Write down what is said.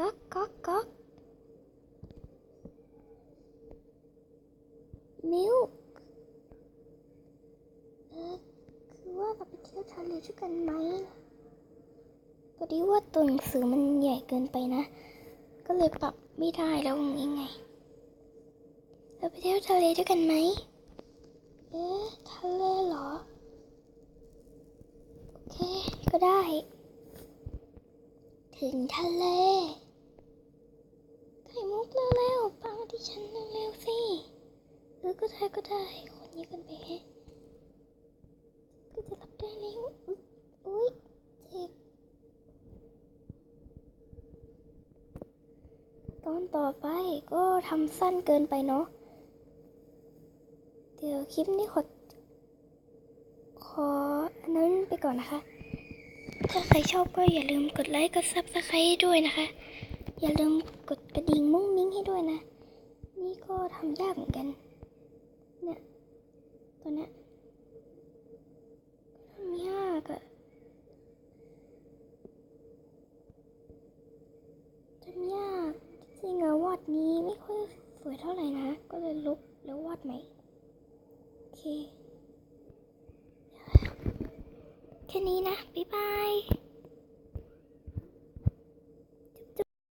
ก๊อกก๊อกก๊อกมิวคือว่าเราไปเที่ยวทะเลด้วยกันไหมพอดีว่าตัวหนังสือมันใหญ่เกินไปนะก็เลยปรับไม่ได้แล้วยังไงเราไปเที่ยวทะเลด้วยกันไหมทะเลเหรอโอเคก็ได้ถึงทะเลไข่มุกเร็วๆปังที่ฉันเร็วๆสิก็ได้คนนี้กันไปก็จะรับได้แล้วอุ๊ยเจ็บตอนต่อไปก็ทำสั้นเกินไปเนาะเดี๋ยวคลิปนี้ขออันนั้นไปก่อนนะคะถ้าใครชอบก็อย่าลืมกดไลค์กดซับสไครต์ด้วยนะคะอย่าลืมกดกระดิ่งมุ้งมิ้งให้ด้วยนะนี่ก็ทำยากเหมือนกันเนี่ยตอนเนี้ยทำยากอะทำยากจริงอะวาดนี้ไม่ค่อยสวยเท่าไหร่นะก็เลยลบแล้ววาดใหม่โอเคแค่นี้นะบ๊ายบาย